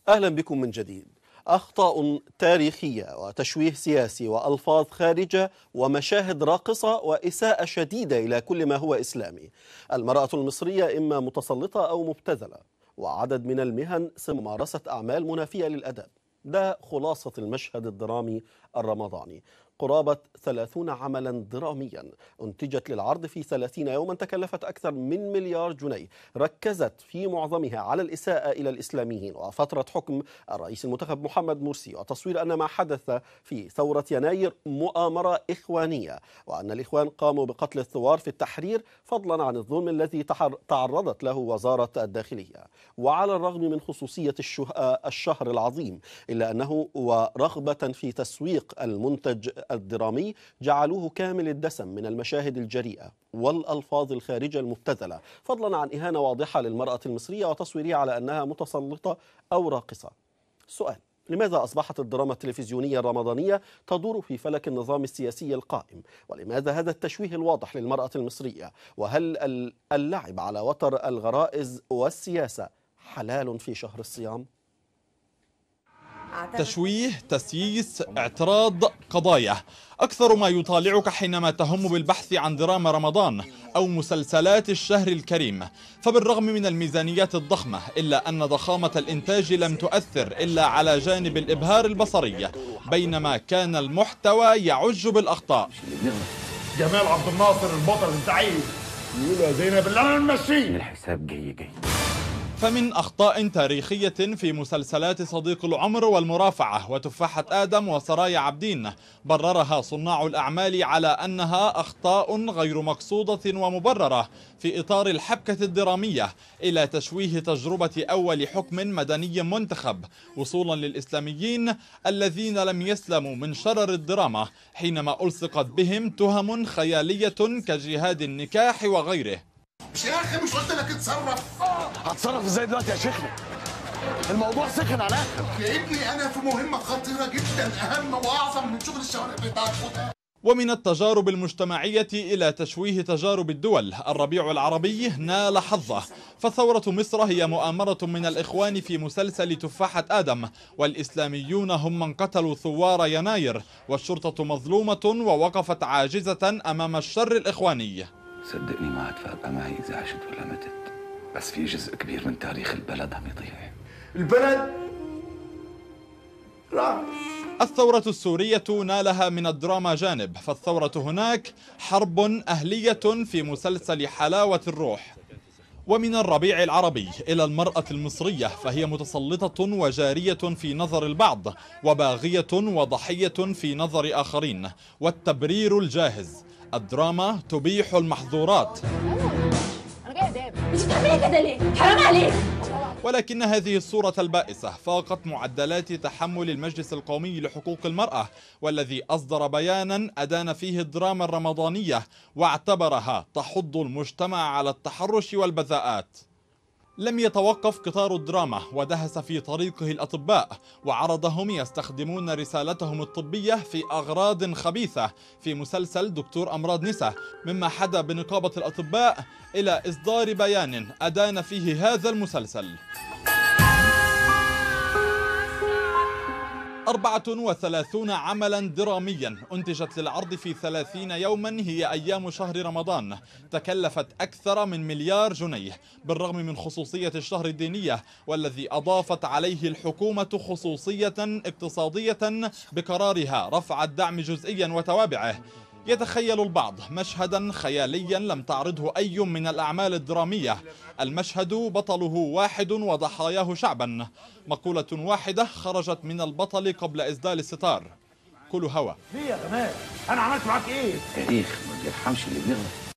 أهلا بكم من جديد. أخطاء تاريخية وتشويه سياسي وألفاظ خارجة ومشاهد راقصة وإساءة شديدة إلى كل ما هو إسلامي. المرأة المصرية إما متسلطة أو مبتذلة، وعدد من المهن ممارسة أعمال منافية للأدب. ده خلاصة المشهد الدرامي الرمضاني. قرابة 30 عملا دراميا أنتجت للعرض في 30 يوما، تكلفت أكثر من مليار جنيه، ركزت في معظمها على الإساءة إلى الإسلاميين وفترة حكم الرئيس المنتخب محمد مرسي، وتصوير أن ما حدث في ثورة يناير مؤامرة إخوانية، وأن الإخوان قاموا بقتل الثوار في التحرير، فضلا عن الظلم الذي تعرضت له وزارة الداخلية. وعلى الرغم من خصوصية الشهر العظيم، إلا أنه ورغبة في تسويق المنتج الدرامي جعلوه كامل الدسم من المشاهد الجريئة والألفاظ الخارجة المبتذلة، فضلا عن إهانة واضحة للمرأة المصرية وتصويرها على أنها متسلطة أو راقصة. السؤال: لماذا أصبحت الدراما التلفزيونية الرمضانية تدور في فلك النظام السياسي القائم؟ ولماذا هذا التشويه الواضح للمرأة المصرية؟ وهل اللعب على وتر الغرائز والسياسة حلال في شهر الصيام؟ تشويه، تسييس، اعتراض، قضايا، أكثر ما يطالعك حينما تهم بالبحث عن دراما رمضان أو مسلسلات الشهر الكريم. فبالرغم من الميزانيات الضخمة، إلا أن ضخامة الإنتاج لم تؤثر إلا على جانب الإبهار البصري، بينما كان المحتوى يعج بالأخطاء. جمال عبد الناصر البطل الزعيم يقول يا زينب اللي أنا ممشيه الحساب جاي. فمن أخطاء تاريخية في مسلسلات صديق العمر والمرافعة وتفاحة آدم وسرايا عابدين، بررها صناع الأعمال على أنها أخطاء غير مقصودة ومبررة في إطار الحبكة الدرامية، إلى تشويه تجربة أول حكم مدني منتخب، وصولا للإسلاميين الذين لم يسلموا من شرر الدراما حينما ألصقت بهم تهم خيالية كجهاد النكاح وغيره. مش يا أخي مش قلت لك اتصرف؟ هتصرف ازاي دلوقتي يا شيخنا؟ الموضوع سخن على الآخر يا ابني أنا في مهمة خطيرة جدا، أهم وأعظم من شغل الشوارع بتاعك. ومن التجارب المجتمعية إلى تشويه تجارب الدول، الربيع العربي نال حظه، فثورة مصر هي مؤامرة من الإخوان في مسلسل تفاحة آدم، والإسلاميون هم من قتلوا ثوار يناير، والشرطة مظلومة ووقفت عاجزة أمام الشر الإخواني. صدقني ما عاد فارقة معي إذا عشت ولا متت، بس في جزء كبير من تاريخ البلد عم يضيع. البلد راح. الثورة السورية نالها من الدراما جانب، فالثورة هناك حرب أهلية في مسلسل حلاوة الروح. ومن الربيع العربي إلى المرأة المصرية، فهي متسلطة وجارية في نظر البعض، وباغية وضحية في نظر آخرين، والتبرير الجاهز. الدراما تبيح المحظورات. أنا جاي أداب. مش بتعملي كده ليه؟ حرام عليك. ولكن هذه الصورة البائسة فاقت معدلات تحمل المجلس القومي لحقوق المرأة، والذي أصدر بيانا أدان فيه الدراما الرمضانية واعتبرها تحض المجتمع على التحرش والبذاءات. لم يتوقف قطار الدراما ودهس في طريقه الأطباء، وعرضهم يستخدمون رسالتهم الطبية في أغراض خبيثة في مسلسل دكتور أمراض نساء، مما حدا بنقابة الأطباء إلى إصدار بيان أدان فيه هذا المسلسل. 34 عملا دراميا أنتجت للعرض في 30 يوما هي أيام شهر رمضان، تكلفت أكثر من مليار جنيه، بالرغم من خصوصية الشهر الدينية، والذي أضافت عليه الحكومة خصوصية اقتصادية بقرارها رفع الدعم جزئيا وتوابعه. يتخيل البعض مشهدا خياليا لم تعرضه أي من الأعمال الدرامية، المشهد بطله واحد وضحاياه شعبا، مقولة واحدة خرجت من البطل قبل إسدال الستار: كل هوى. ليه يا جمال؟ أنا عملت معاك إيه؟ تاريخ ما بيرحمش اللي بيغلط.